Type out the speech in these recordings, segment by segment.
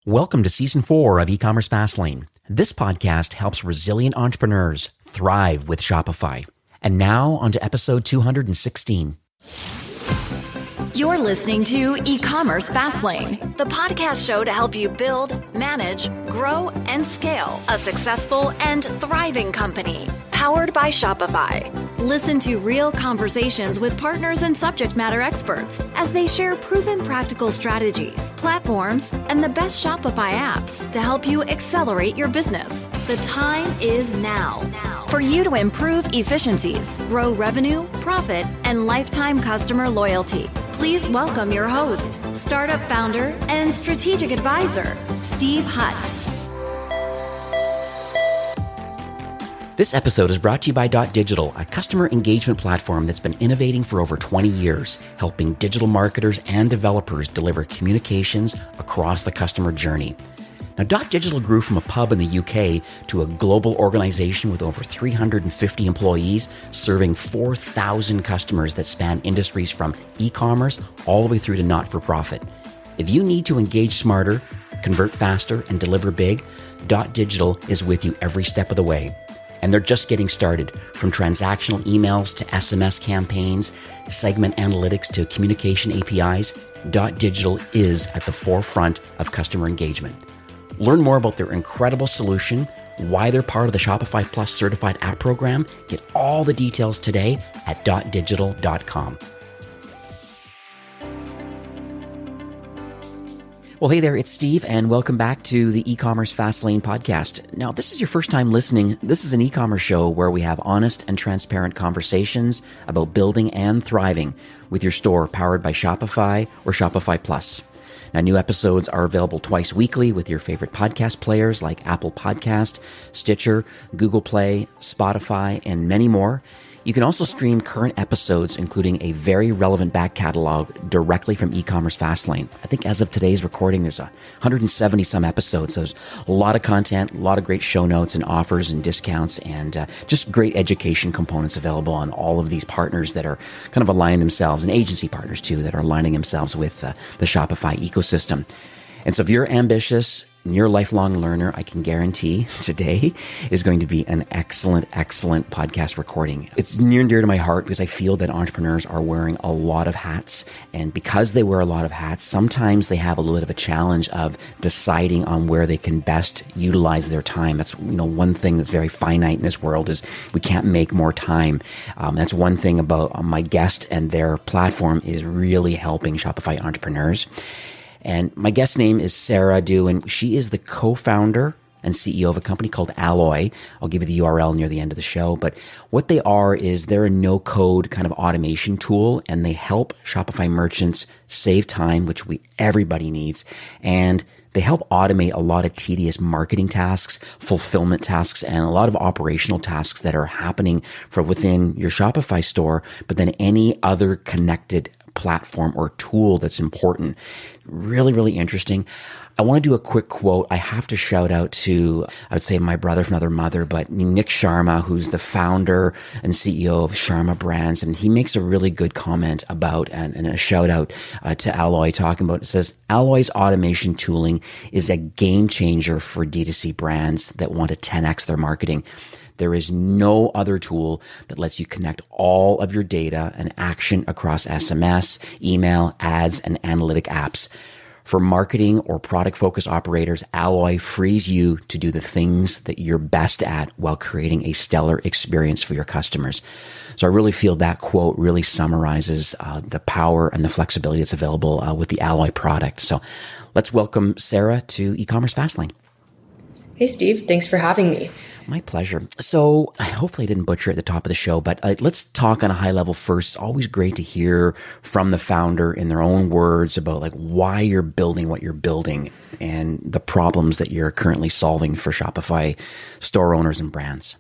Welcome to Season 4 of E-Commerce Fastlane. This podcast helps resilient entrepreneurs thrive with Shopify. And now, on to episode 216. You're listening to E-Commerce Fastlane, the podcast show to help you build, manage, grow, and scale a successful and thriving company, powered by Shopify. Listen to real conversations with partners and subject matter experts as they share proven practical strategies, platforms, and the best Shopify apps to help you accelerate your business. The time is now for you to improve efficiencies, grow revenue, profit, and lifetime customer loyalty. Please welcome your host, startup founder and strategic advisor, Steve Hutt. This episode is brought to you by Digital, a customer engagement platform that's been innovating for over 20 years, helping digital marketers and developers deliver communications across the customer journey. Now, Digital grew from a pub in the UK to a global organization with over 350 employees, serving 4,000 customers that span industries from e-commerce all the way through to not-for-profit. If you need to engage smarter, convert faster, and deliver big, Digital is with you every step of the way. And they're just getting started. From transactional emails to SMS campaigns, segment analytics to communication APIs, Digital is at the forefront of customer engagement. Learn more about their incredible solution, why they're part of the Shopify Plus certified app program. Get all the details today at .digital.com. Well, hey there, it's Steve, and welcome back to the E-Commerce Fastlane podcast. Now, if this is your first time listening, this is an e-commerce show where we have honest and transparent conversations about building and thriving with your store powered by Shopify or Shopify Plus. Now, new episodes are available twice weekly with your favorite podcast players like Apple Podcast, Stitcher, Google Play, Spotify, and many more. You can also stream current episodes, including a very relevant back catalog, directly from E-Commerce Fastlane. I think as of today's recording, there's 170 some episodes. So there's a lot of content, a lot of great show notes and offers and discounts, and just great education components available on all of these partners that are kind of aligning themselves, and agency partners too, that are aligning themselves with the Shopify ecosystem. And so if you're ambitious and you're a lifelong learner, I can guarantee today is going to be an excellent, excellent podcast recording. It's near and dear to my heart because I feel that entrepreneurs are wearing a lot of hats. And because they wear a lot of hats, sometimes they have a little bit of a challenge of deciding on where they can best utilize their time. That's, one thing that's very finite in this world is we can't make more time. That's one thing about my guest and their platform is really helping Shopify entrepreneurs. And my guest name is Sarah Du, and she is the co-founder and CEO of a company called Alloy. I'll give you the URL near the end of the show. But what they are is they're a no-code kind of automation tool, and they help Shopify merchants save time, which everybody needs. And they help automate a lot of tedious marketing tasks, fulfillment tasks, and a lot of operational tasks that are happening from within your Shopify store, but then any other connected platform or tool that's important. Really, really interesting. I want to do a quick quote. I have to shout out to, I would say my brother from another mother, but Nick Sharma, who's the founder and CEO of Sharma Brands. And he makes a really good comment about, and a shout out to Alloy, talking about, it says, Alloy's automation tooling is a game changer for D2C brands that want to 10x their marketing. There is no other tool that lets you connect all of your data and action across SMS, email, ads, and analytic apps. For marketing or product-focused operators, Alloy frees you to do the things that you're best at while creating a stellar experience for your customers. So I really feel that quote really summarizes the power and the flexibility that's available with the Alloy product. So let's welcome Sarah to E-Commerce Fastlane. Hey, Steve. Thanks for having me. My pleasure. So hopefully I didn't butcher at the top of the show, but let's talk on a high level first. It's always great to hear from the founder in their own words about why you're building what you're building and the problems that you're currently solving for Shopify store owners and brands.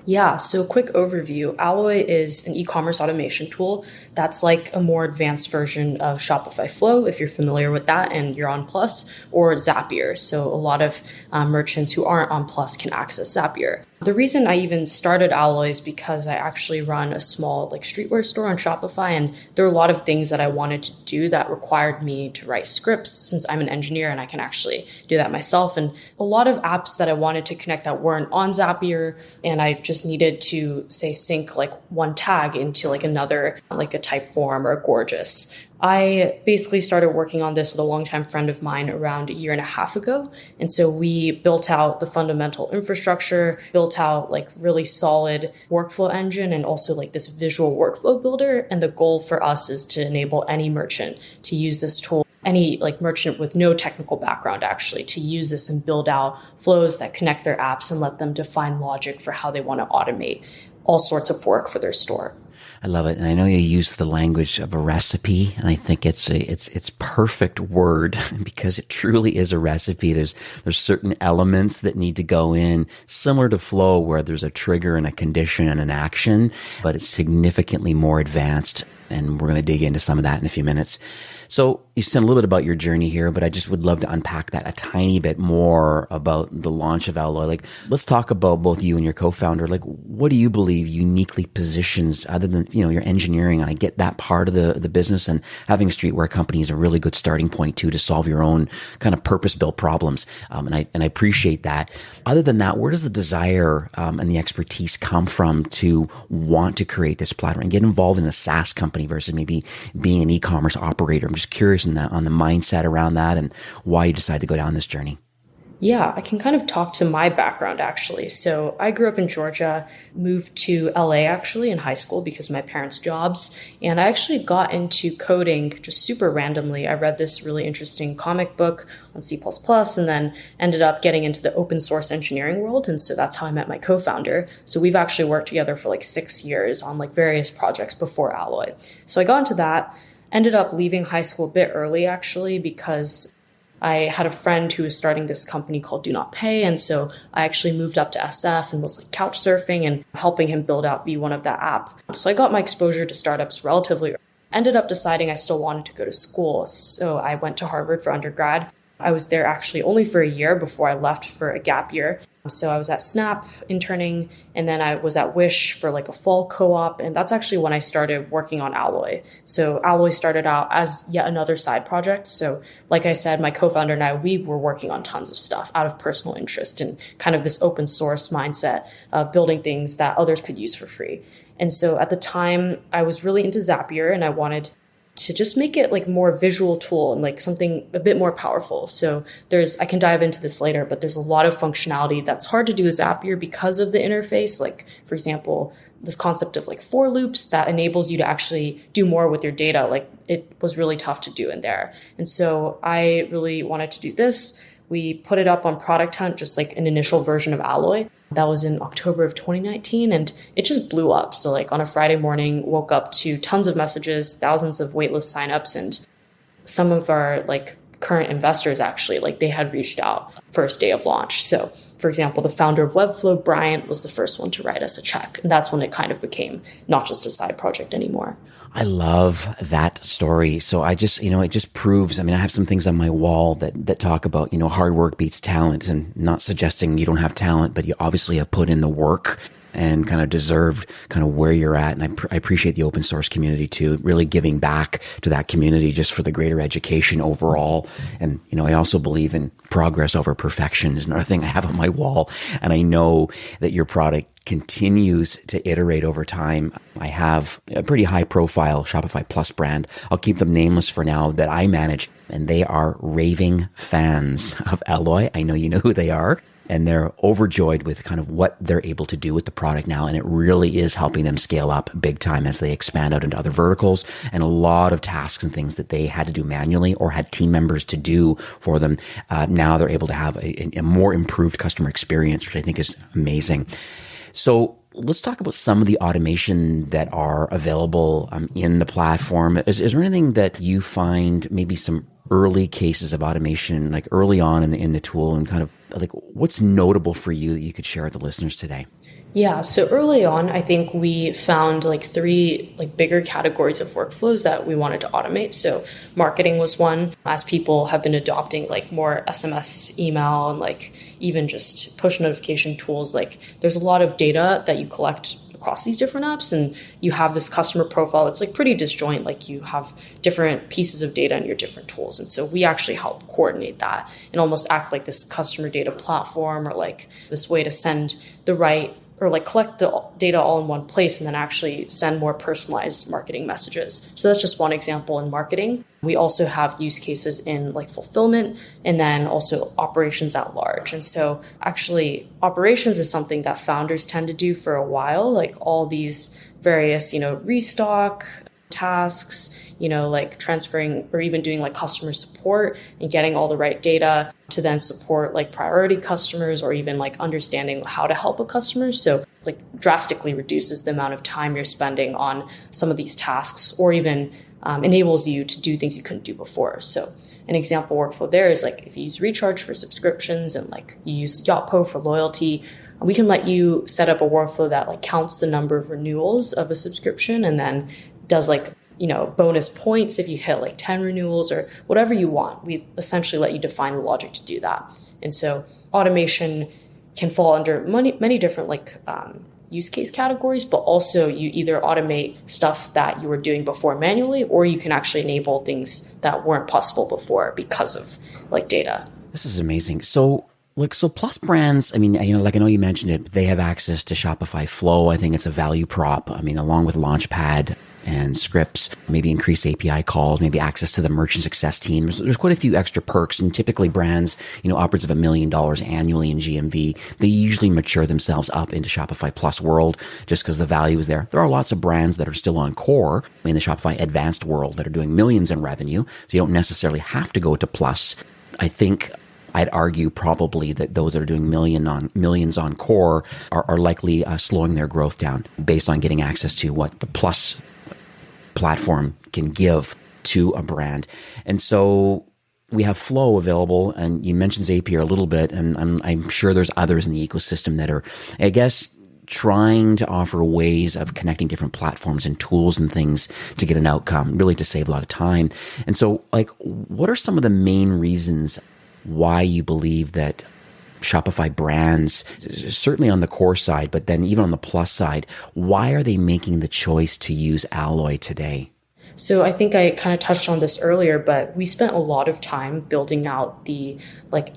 Yeah, so a quick overview. Alloy is an e-commerce automation tool that's like a more advanced version of Shopify Flow, if you're familiar with that and you're on Plus, or Zapier. So a lot of merchants who aren't on Plus can access Zapier. The reason I even started Alloy is because I actually run a small streetwear store on Shopify, and there are a lot of things that I wanted to do that required me to write scripts since I'm an engineer and I can actually do that myself. And a lot of apps that I wanted to connect that weren't on Zapier, and I just needed to say sync one tag into another, like a Typeform or a Gorgeous. I basically started working on this with a longtime friend of mine around a year and a half ago. And so we built out the fundamental infrastructure, built out really solid workflow engine, and also this visual workflow builder. And the goal for us is to enable any merchant to use this tool, any merchant with no technical background actually, to use this and build out flows that connect their apps and let them define logic for how they want to automate all sorts of work for their store. I love it. And I know you use the language of a recipe, and I think it's perfect word because it truly is a recipe. There's certain elements that need to go in, similar to flow where there's a trigger and a condition and an action, but it's significantly more advanced. And we're going to dig into some of that in a few minutes. So you said a little bit about your journey here, but I just would love to unpack that a tiny bit more about the launch of Alloy. Let's talk about both you and your co-founder. What do you believe uniquely positions, other than, your engineering, and I get that part of the business, and having a streetwear company is a really good starting point too, to solve your own kind of purpose-built problems. And I appreciate that. Other than that, where does the desire and the expertise come from to want to create this platform and get involved in a SaaS company versus maybe being an e-commerce operator? I'm just curious on the mindset around that and why you decided to go down this journey. Yeah, I can kind of talk to my background actually. So I grew up in Georgia, moved to LA actually in high school because of my parents' jobs. And I actually got into coding just super randomly. I read this really interesting comic book on C++ and then ended up getting into the open source engineering world. And so that's how I met my co-founder. So we've actually worked together for 6 years on various projects before Alloy. So I got into that, ended up leaving high school a bit early actually because I had a friend who was starting this company called Do Not Pay. And so I actually moved up to SF and was couch surfing and helping him build out V1 of that app. So I got my exposure to startups relatively early. Ended up deciding I still wanted to go to school. So I went to Harvard for undergrad. I was there actually only for a year before I left for a gap year. So I was at Snap interning, and then I was at Wish for a fall co-op. And that's actually when I started working on Alloy. So Alloy started out as yet another side project. So like I said, my co-founder and I, we were working on tons of stuff out of personal interest and kind of this open source mindset of building things that others could use for free. And so at the time I was really into Zapier, and I wanted to just make it more visual tool and something a bit more powerful. So I can dive into this later, but there's a lot of functionality that's hard to do with Zapier because of the interface. For example, this concept of for loops that enables you to actually do more with your data. It was really tough to do in there. And so I really wanted to do this. We put it up on Product Hunt, just an initial version of Alloy. That was in October of 2019, and it just blew up. So on a Friday morning, woke up to tons of messages, thousands of waitlist signups, and some of our current investors actually, they had reached out first day of launch. So for example, the founder of Webflow, Bryant, was the first one to write us a check. And that's when it kind of became not just a side project anymore. I love that story. So I just, it just proves, I have some things on my wall that talk about, hard work beats talent, and not suggesting you don't have talent, but you obviously have put in the work and kind of deserved kind of where you're at. And I appreciate the open source community too, really giving back to that community just for the greater education overall. And, I also believe in progress over perfection is another thing I have on my wall. And I know that your product continues to iterate over time. I have a pretty high profile Shopify Plus brand. I'll keep them nameless for now, that I manage, and they are raving fans of Alloy. I know you know who they are. And they're overjoyed with kind of what they're able to do with the product now. And it really is helping them scale up big time as they expand out into other verticals, and a lot of tasks and things that they had to do manually or had team members to do for them. Now they're able to have a more improved customer experience, which I think is amazing. So let's talk about some of the automation that are available in the platform. Is there anything that you find, maybe some early cases of automation, early on in the tool, and kind of what's notable for you that you could share with the listeners today? Yeah, so early on, I think we found like three like bigger categories of workflows that we wanted to automate. So marketing was one, as people have been adopting like more SMS, email, and like even just push notification tools. Like there's a lot of data that you collect across these different apps, and you have this customer profile. It's like pretty disjoint. Like you have different pieces of data in your different tools. And so we actually help coordinate that and almost act like this customer data platform, or like this way to send the right, or like collect the data all in one place and then actually send more personalized marketing messages. So that's just one example in marketing. We also have use cases in like fulfillment and then also operations at large. And so actually operations is something that founders tend to do for a while, like all these various, restock tasks, like transferring or even doing like customer support and getting all the right data to then support like priority customers, or even like understanding how to help a customer. So like drastically reduces the amount of time you're spending on some of these tasks, or even enables you to do things you couldn't do before. So an example workflow there is like if you use Recharge for subscriptions and like you use Yotpo for loyalty, we can let you set up a workflow that like counts the number of renewals of a subscription and then does like bonus points if you hit like 10 renewals or whatever you want. We essentially let you define the logic to do that. And so automation can fall under many different like use case categories, but also you either automate stuff that you were doing before manually, or you can actually enable things that weren't possible before because of like data. This is amazing. So Plus brands, I know you mentioned it, but they have access to Shopify Flow. I think it's a value prop. Along with Launchpad and scripts, maybe increased API calls, maybe access to the merchant success team. There's quite a few extra perks, and typically brands, upwards of $1 million annually in GMV, they usually mature themselves up into Shopify Plus world just because the value is there. There are lots of brands that are still on core in the Shopify advanced world that are doing millions in revenue, so you don't necessarily have to go to Plus. I think I'd argue probably that those that are doing millions on core are likely slowing their growth down based on getting access to what the Plus platform can give to a brand. And so we have Flow available, and you mentioned Zapier a little bit, and I'm sure there's others in the ecosystem that are, I guess, trying to offer ways of connecting different platforms and tools and things to get an outcome, really to save a lot of time. And so, what are some of the main reasons why you believe that Shopify brands, certainly on the core side, but then even on the Plus side, why are they making the choice to use Alloy today? So I think I kind of touched on this earlier, but we spent a lot of time building out the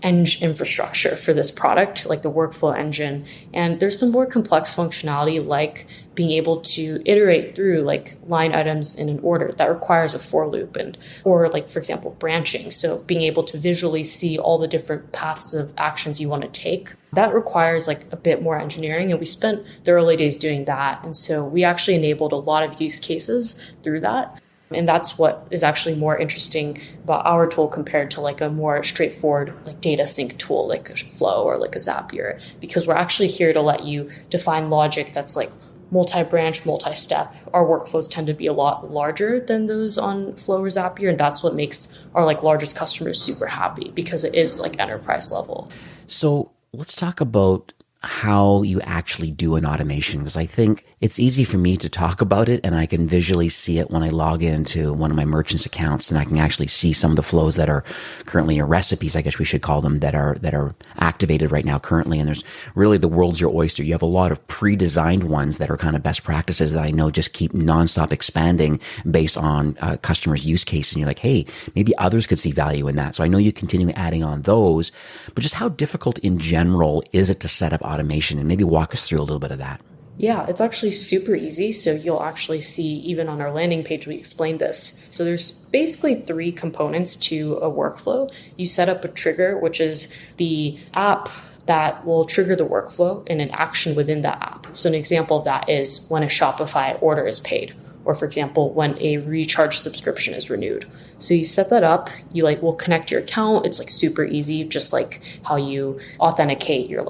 infrastructure for this product, like the workflow engine. And there's some more complex functionality, like being able to iterate through like line items in an order that requires a for loop, or like, for example, branching. So being able to visually see all the different paths of actions you want to take. That requires like a bit more engineering, and we spent the early days doing that. And so we actually enabled a lot of use cases through that. And that's what is actually more interesting about our tool compared to like a more straightforward like data sync tool like a Flow or like a Zapier, because we're actually here to let you define logic that's like multi-branch, multi-step. Our workflows tend to be a lot larger than those on Flow or Zapier, and that's what makes our like largest customers super happy, because it is like enterprise level. So let's talk about how you actually do an automation, because I think it's easy for me to talk about it and I can visually see it when I log into one of my merchants accounts, and I can actually see some of the flows that are currently, or recipes, I guess we should call them, that are activated right now currently. And there's really, the world's your oyster. You have a lot of pre-designed ones that are kind of best practices that I know just keep nonstop expanding based on customers' use case. And you're like, hey, maybe others could see value in that. So I know you continue adding on those, but just how difficult in general is it to set up automation? And maybe walk us through a little bit of that. Yeah, it's actually super easy. So you'll actually see, even on our landing page, we explained this. So there's basically 3 components to a workflow. You set up a trigger, which is the app that will trigger the workflow and an action within that app. So an example of that is when a Shopify order is paid, or for example, when a Recharge subscription is renewed. So you set that up, you will connect your account. It's super easy, just like how you authenticate your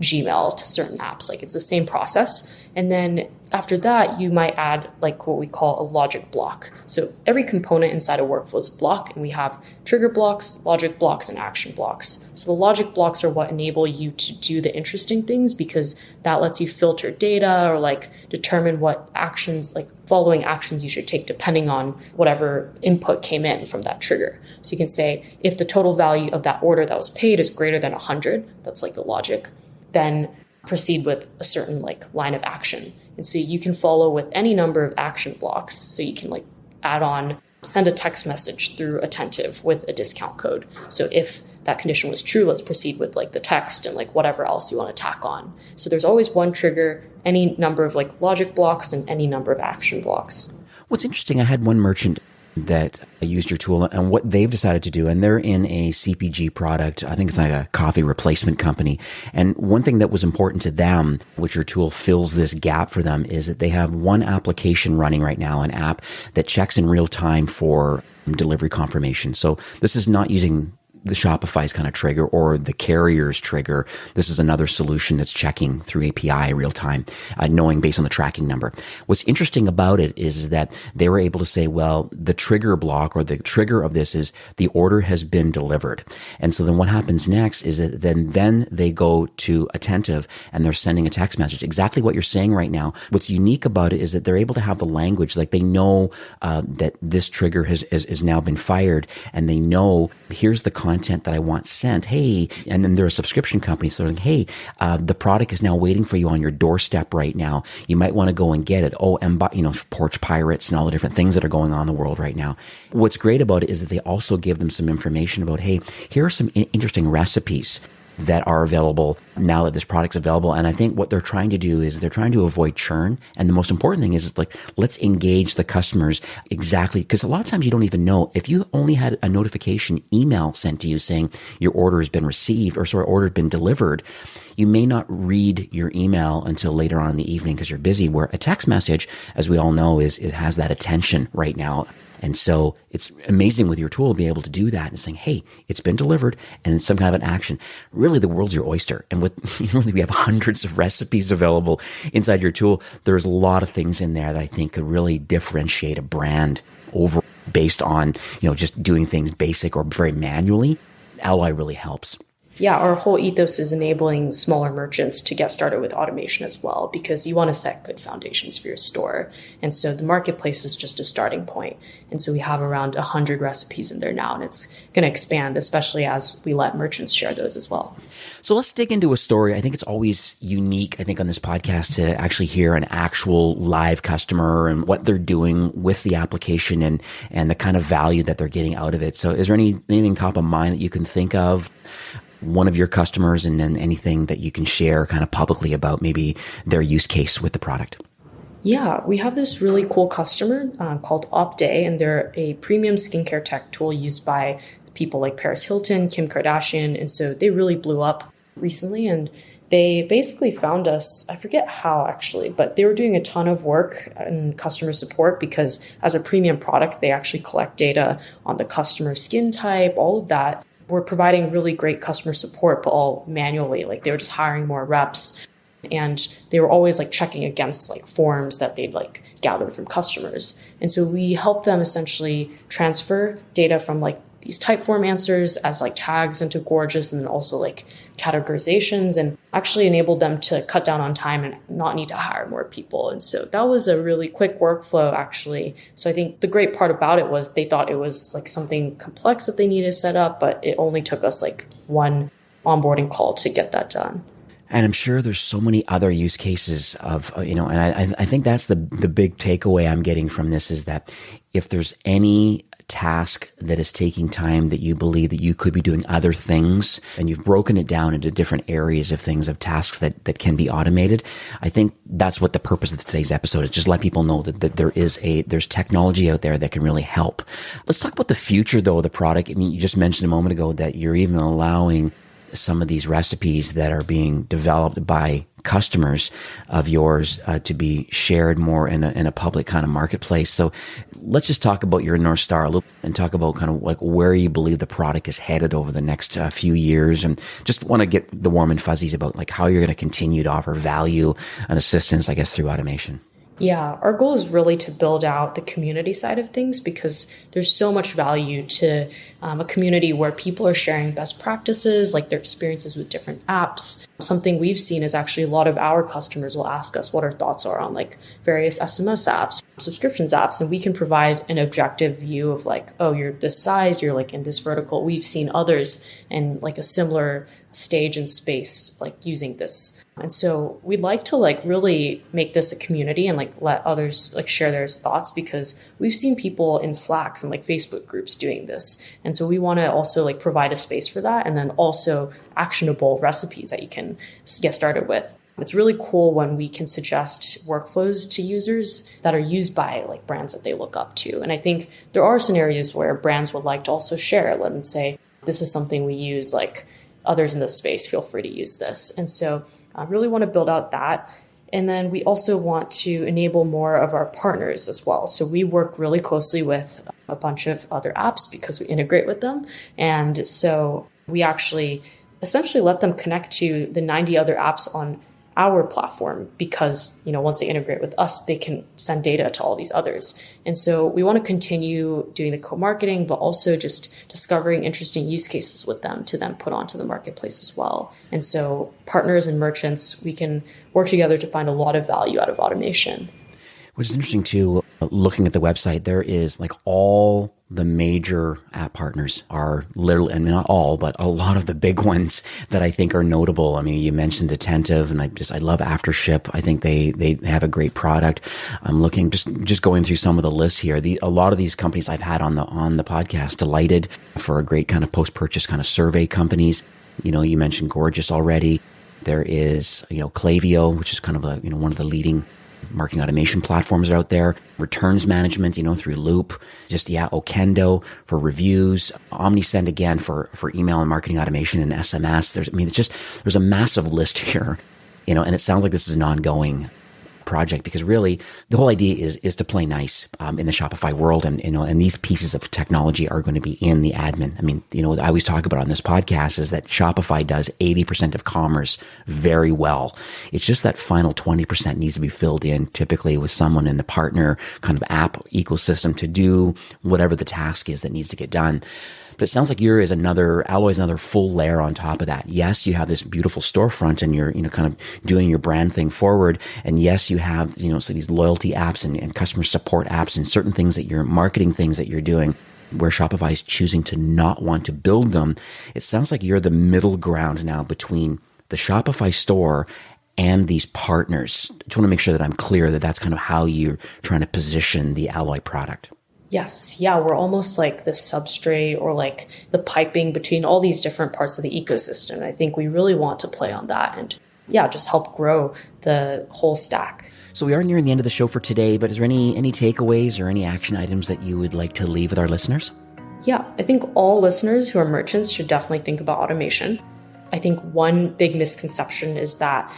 Gmail to certain apps. It's the same process. And then After that, you might add like what we call a logic block. So every component inside a workflow is a block, and we have trigger blocks, logic blocks, and action blocks. So the logic blocks are what enable you to do the interesting things, because that lets you filter data or like determine what actions, like following actions you should take depending on whatever input came in from that trigger. So you can say if the total value of that order that was paid is greater than 100, that's like the logic, then proceed with a certain like line of action. And so you can follow with any number of action blocks. So you can like add on, send a text message through Attentive with a discount code. So if that condition was true, let's proceed with like the text and like whatever else you want to tack on. So there's always one trigger, any number of like logic blocks, and any number of action blocks. What's interesting, I had one merchant that used your tool, and what they've decided to do, and they're in a CPG product. I think it's like a coffee replacement company. And one thing that was important to them, which your tool fills this gap for them, is that they have one application running right now, an app that checks in real time for delivery confirmation. So this is not using the Shopify's kind of trigger or the carrier's trigger. This is another solution that's checking through API real time, knowing based on the tracking number. What's interesting about it is that they were able to say, well, the trigger block or the trigger of this is the order has been delivered. And so then what happens next is that then they go to Attentive and they're sending a text message. Exactly what you're saying right now. What's unique about it is that they're able to have the language, like they know that this trigger has now been fired, and they know here's the content that I want sent. Hey, and then they're a subscription company. So they're like, hey, the product is now waiting for you on your doorstep right now. You might want to go and get it. Oh, and porch pirates and all the different things that are going on in the world right now. What's great about it is that they also give them some information about, hey, here are some interesting recipes that are available now that this product's available. And I think what they're trying to do is they're trying to avoid churn. And the most important thing is like, let's engage the customers exactly. Because a lot of times you don't even know if you only had a notification email sent to you saying your order has been received or order has been delivered. You may not read your email until later on in the evening because you're busy, where a text message, as we all know, it has that attention right now. And so it's amazing with your tool to be able to do that and saying, hey, it's been delivered and it's some kind of an action. Really, the world's your oyster. And really, we have hundreds of recipes available inside your tool. There's a lot of things in there that I think could really differentiate a brand over based on, just doing things basic or very manually. Ally really helps. Yeah, our whole ethos is enabling smaller merchants to get started with automation as well, because you want to set good foundations for your store. And so the marketplace is just a starting point. And so we have around 100 recipes in there now, and it's going to expand, especially as we let merchants share those as well. So let's dig into a story. I think it's always unique, I think, on this podcast to actually hear an actual live customer and what they're doing with the application and the kind of value that they're getting out of it. So is there anything top of mind that you can think of? One of your customers, and then anything that you can share kind of publicly about maybe their use case with the product? Yeah, we have this really cool customer called OpDay, and they're a premium skincare tech tool used by people like Paris Hilton, Kim Kardashian. And so they really blew up recently, and they basically found us, I forget how actually, but they were doing a ton of work in customer support because as a premium product, they actually collect data on the customer skin type, all of that. We're providing really great customer support, but all manually. Like they were just hiring more reps, and they were always like checking against like forms that they'd like gathered from customers. And so we helped them essentially transfer data from like these type form answers as like tags into Gorgeous, and then also like categorizations, and actually enabled them to cut down on time and not need to hire more people. And so that was a really quick workflow actually. So I think the great part about it was they thought it was like something complex that they needed to set up, but it only took us like one onboarding call to get that done. And I'm sure there's so many other use cases of, and I think that's the big takeaway I'm getting from this is that if there's any task that is taking time that you believe that you could be doing other things, and you've broken it down into different areas of things, of tasks that can be automated, I think that's what the purpose of today's episode is. Just let people know that there's technology out there that can really help. Let's talk about the future though of the product. I mean, you just mentioned a moment ago that you're even allowing some of these recipes that are being developed by customers of yours to be shared more in a public kind of marketplace. So let's just talk about your North Star a little and talk about kind of like where you believe the product is headed over the next few years, and just want to get the warm and fuzzies about like how you're going to continue to offer value and assistance, I guess, through automation. Yeah, our goal is really to build out the community side of things because there's so much value to a community where people are sharing best practices, like their experiences with different apps. Something we've seen is actually a lot of our customers will ask us what our thoughts are on like various SMS apps, subscriptions apps, and we can provide an objective view of like, oh, you're this size, you're like in this vertical. We've seen others in like a similar stage and space, like using this. And so we'd like to like really make this a community and like let others like share their thoughts because we've seen people in Slacks and like Facebook groups doing this. And so we want to also like provide a space for that and then also actionable recipes that you can get started with. It's really cool when we can suggest workflows to users that are used by like brands that they look up to. And I think there are scenarios where brands would like to also share, let them say, this is something we use, like others in this space, feel free to use this. And so I really want to build out that. And then we also want to enable more of our partners as well. So we work really closely with a bunch of other apps because we integrate with them. And so we actually essentially let them connect to the 90 other apps on our platform because, you know, once they integrate with us, they can send data to all these others. And so we want to continue doing the co-marketing, but also just discovering interesting use cases with them to then put onto the marketplace as well. And so partners and merchants, we can work together to find a lot of value out of automation. Which is interesting too, looking at the website, there is like all the major app partners are literally, I mean, not all, but a lot of the big ones that I think are notable. I mean, you mentioned Attentive and I love Aftership. I think they have a great product. I'm looking, just going through some of the lists here. A lot of these companies I've had on the podcast, Delighted for a great kind of post-purchase kind of survey companies. You know, you mentioned Gorgeous already. There is, you know, Klaviyo, which is kind of a, you know, one of the leading marketing automation platforms out there, returns management, you know, through Loop, Okendo for reviews, OmniSend again for email and marketing automation and SMS. There's a massive list here, you know, and it sounds like this is an ongoing project because really the whole idea is to play nice in the Shopify world, and you know, and these pieces of technology are going to be in the admin. I mean, you know, what I always talk about on this podcast is that Shopify does 80% of commerce very well. It's just that final 20% needs to be filled in, typically with someone in the partner kind of app ecosystem to do whatever the task is that needs to get done. But it sounds like Alloy is another full layer on top of that. Yes, you have this beautiful storefront and you're, you know, kind of doing your brand thing forward. And yes, you have, you know, so these loyalty apps and customer support apps and certain things that you're marketing things that you're doing where Shopify is choosing to not want to build them. It sounds like you're the middle ground now between the Shopify store and these partners. I just want to make sure that I'm clear that that's kind of how you're trying to position the Alloy product. Yes. Yeah. We're almost like the substrate or like the piping between all these different parts of the ecosystem. I think we really want to play on that and just help grow the whole stack. So we are nearing the end of the show for today, but is there any takeaways or any action items that you would like to leave with our listeners? Yeah. I think all listeners who are merchants should definitely think about automation. I think one big misconception is that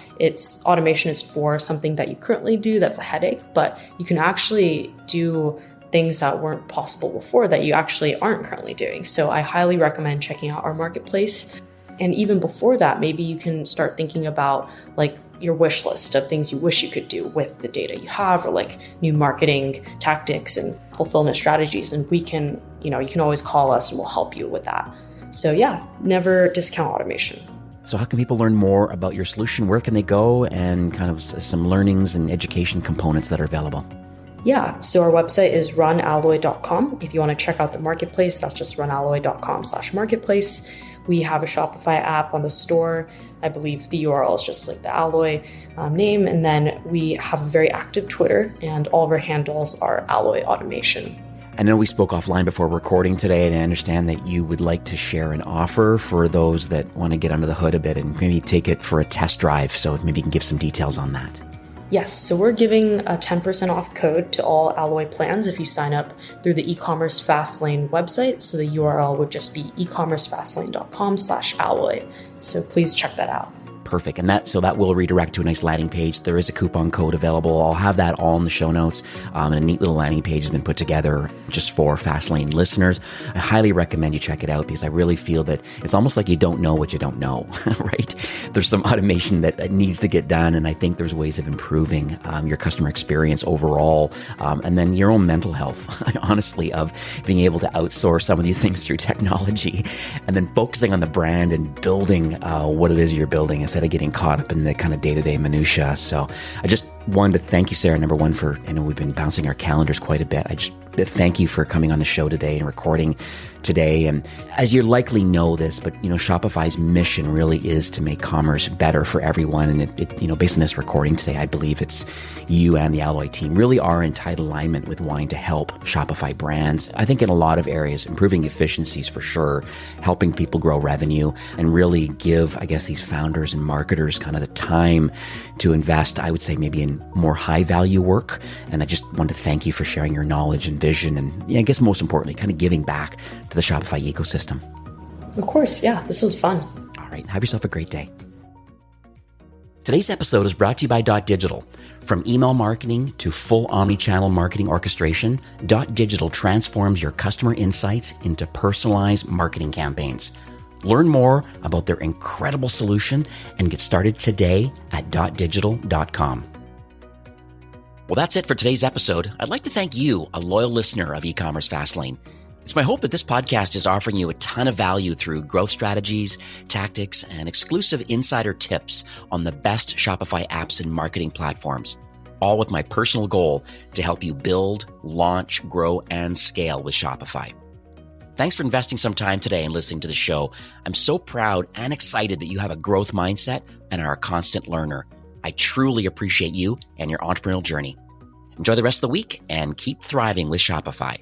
automation is for something that you currently do that's a headache, but you can actually do things that weren't possible before that you actually aren't currently doing. So I highly recommend checking out our marketplace. And even before that, maybe you can start thinking about like your wish list of things you wish you could do with the data you have, or like new marketing tactics and fulfillment strategies. And we can, you know, you can always call us and we'll help you with that. So yeah, never discount automation. So how can people learn more about your solution? Where can they go, and kind of some learnings and education components that are available? Yeah, so our website is runalloy.com. If you want to check out the marketplace, that's just runalloy.com/marketplace. We have a Shopify app on the store. I believe the URL is just like the Alloy name. And then we have a very active Twitter, and all of our handles are Alloy Automation. I know we spoke offline before recording today, and I understand that you would like to share an offer for those that want to get under the hood a bit and maybe take it for a test drive. So maybe you can give some details on that. Yes, so we're giving a 10% off code to all Alloy plans if you sign up through the e-commerce Fastlane website. So the URL would just be ecommercefastlane.com/alloy. So please check that out. Perfect. And that will redirect to a nice landing page. There is a coupon code available. I'll have that all in the show notes. And a neat little landing page has been put together just for Fastlane listeners. I highly recommend you check it out because I really feel that it's almost like you don't know what you don't know, right? There's some automation that needs to get done. And I think there's ways of improving your customer experience overall. And then your own mental health, honestly, of being able to outsource some of these things through technology and then focusing on the brand and building what it is you're building instead of getting caught up in the kind of day-to-day minutia. So I just wanted to thank you, Sarah, number one, for, I know we've been bouncing our calendars quite a bit. I just thank you for coming on the show today and recording today. And as you likely know this, but Shopify's mission really is to make commerce better for everyone. And it based on this recording today, I believe it's you and the Alloy team really are in tight alignment with wanting to help Shopify brands. I think in a lot of areas, improving efficiencies for sure, helping people grow revenue, and really give, I guess, these founders and marketers kind of the time to invest, I would say, maybe in more high value work. And I just want to thank you for sharing your knowledge and vision. And I guess most importantly, kind of giving back to the Shopify ecosystem. Of course. Yeah, this was fun. All right. Have yourself a great day. Today's episode is brought to you by Digital. From email marketing to full omni-channel marketing orchestration, Digital transforms your customer insights into personalized marketing campaigns. Learn more about their incredible solution and get started today at .digital.com. Well, that's it for today's episode. I'd like to thank you, a loyal listener of E-commerce Fastlane. It's my hope that this podcast is offering you a ton of value through growth strategies, tactics, and exclusive insider tips on the best Shopify apps and marketing platforms, all with my personal goal to help you build, launch, grow, and scale with Shopify. Thanks for investing some time today and listening to the show. I'm so proud and excited that you have a growth mindset and are a constant learner. I truly appreciate you and your entrepreneurial journey. Enjoy the rest of the week and keep thriving with Shopify.